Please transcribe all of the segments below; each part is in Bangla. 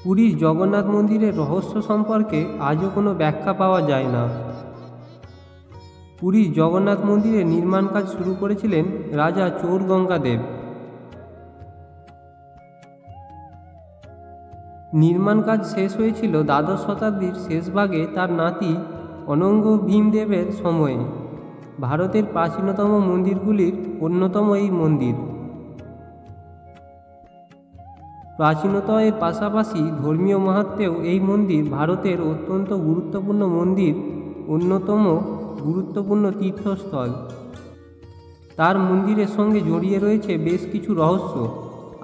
পুরীর জগন্নাথ মন্দিরের রহস্য সম্পর্কে আজও কোনো ব্যাখ্যা পাওয়া যায় না। পুরীর জগন্নাথ মন্দিরের নির্মাণ কাজ শুরু করেছিলেন রাজা চৌরগঙ্গাদেব। নির্মাণ কাজ শেষ হয়েছিল দ্বাদশ শতাব্দীর শেষ ভাগে তার নাতি অনঙ্গ ভীমদেবের সময়ে। ভারতের প্রাচীনতম মন্দিরগুলির অন্যতম এই মন্দির। প্রাচীনতার পাশাপাশি ধর্মীয় মাহাত্ম্যেও এই মন্দির ভারতের অত্যন্ত গুরুত্বপূর্ণ মন্দির, অন্যতম গুরুত্বপূর্ণ তীর্থস্থল। তার মন্দিরের সঙ্গে জড়িয়ে রয়েছে বেশ কিছু রহস্য।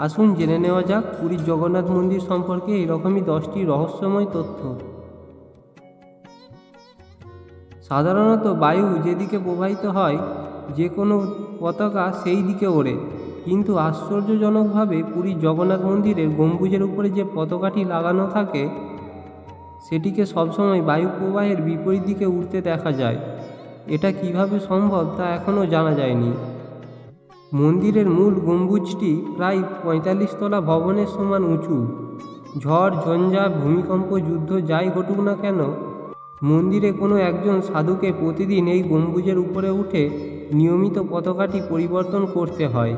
আসুন জেনে নেওয়া যাক পুরীর জগন্নাথ মন্দির সম্পর্কে এরকমই 10টি রহস্যময় তথ্য। সাধারণত বায়ু যেদিকে প্রবাহিত হয় যে কোনো পতাকা সেই দিকে ওড়ে, কিন্তু আশ্চর্যজনকভাবে পুরীর জগন্নাথ মন্দিরের গম্বুজের উপরে যে পতাকাটি লাগানো থাকে সেটিকে সবসময় বায়ু প্রবাহের বিপরীত দিকে উঠতে দেখা যায়। এটা কিভাবে সম্ভব তা এখনও জানা যায়নি। মন্দিরের মূল গম্বুজটি প্রায় ৪৫ তলা ভবনের সমান উঁচু। ঝড়, ঝঞ্ঝা, ভূমিকম্প, যুদ্ধ যাই ঘটুক না কেন, মন্দিরে কোনো একজন সাধুকে প্রতিদিন এই গম্বুজের উপরে উঠে নিয়মিত পতাকাটি পরিবর্তন করতে হয়।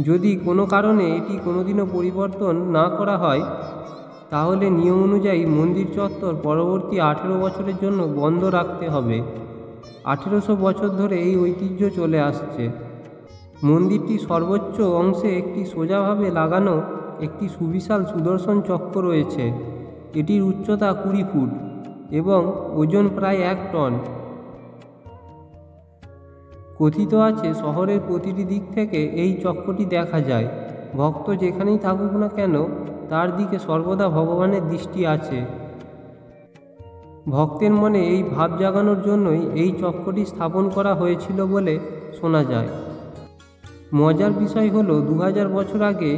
যদি কোনো কারণে এটি কোনোদিনও পরিবর্তন না করা হয় তাহলে নিয়ম অনুযায়ী মন্দির চত্বর পরবর্তী 18 বছরের জন্য বন্ধ রাখতে হবে। 1800 বছর ধরে এই ঐতিহ্য চলে আসছে। মন্দিরটি সর্বোচ্চ অংশে একটি সোজাভাবে লাগানো একটি সুবিশাল সুদর্শন চক্র রয়েছে। এটির উচ্চতা 20 ফুট এবং ওজন প্রায় 1 টন। কথিত আছে শহরের প্রতিটি দিক থেকে এই চক্রটি দেখা যায়। ভক্ত যেখানেই থাকুক না কেন তার দিকে সর্বদা ভগবানের দৃষ্টি আছে। ভক্তের মনে এই ভাব জাগানোর জন্যই এই চক্রটি স্থাপন করা হয়েছিল বলে শোনা যায়। মজার বিষয় হলো 2000 বছর আগে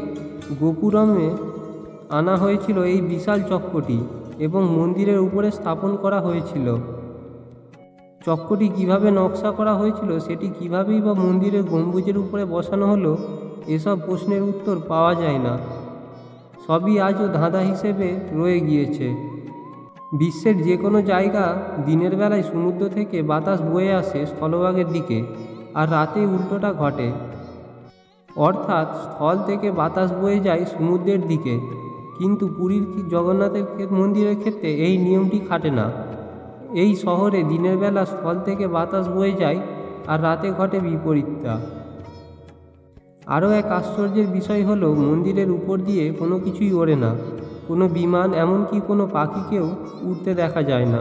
গোপুরমে আনা হয়েছিল এই বিশাল চক্রটি এবং মন্দিরের উপরে স্থাপন করা হয়েছিল। চক্রটি কিভাবে নকশা করা হয়েছিল, সেটি কিভাবেই বা মন্দিরের গম্বুজের উপরে বসানো হলো, এসব প্রশ্নের উত্তর পাওয়া যায় না। সবই আজও ধাঁধা হিসেবে রয়ে গিয়েছে। বিশ্বের যে কোনো জায়গা দিনের বেলায় সমুদ্র থেকে বাতাস বয়ে আসে স্থলভাগের দিকে, আর রাতে উল্টোটা ঘটে, অর্থাৎ স্থল থেকে বাতাস বয়ে যায় সমুদ্রের দিকে। কিন্তু পুরীর জগন্নাথের মন্দিরের ক্ষেত্রে এই নিয়মটি খাটে না। এই শহরে দিনের বেলা স্থল থেকে বাতাস বয়ে যায় আর রাতে ঘটে বিপরীতটা। আরও এক আশ্চর্যের বিষয় হলো মন্দিরের উপর দিয়ে কোনো কিছুই ওড়ে না। কোনো বিমান, এমনকি কোনো পাখিকেও উড়তে দেখা যায় না।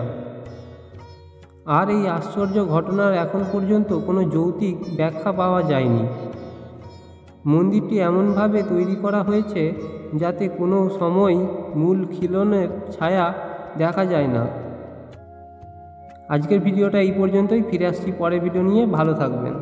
আর এই আশ্চর্য ঘটনার এখন পর্যন্ত কোনো যৌক্তিক ব্যাখ্যা পাওয়া যায়নি। মন্দিরটি এমনভাবে তৈরি করা হয়েছে যাতে কোনো সময় মূল খিলনের ছায়া দেখা যায় না। আজকের ভিডিওটা এই পর্যন্তই। ফিরে আসছি পরের ভিডিও নিয়ে। ভালো থাকবেন।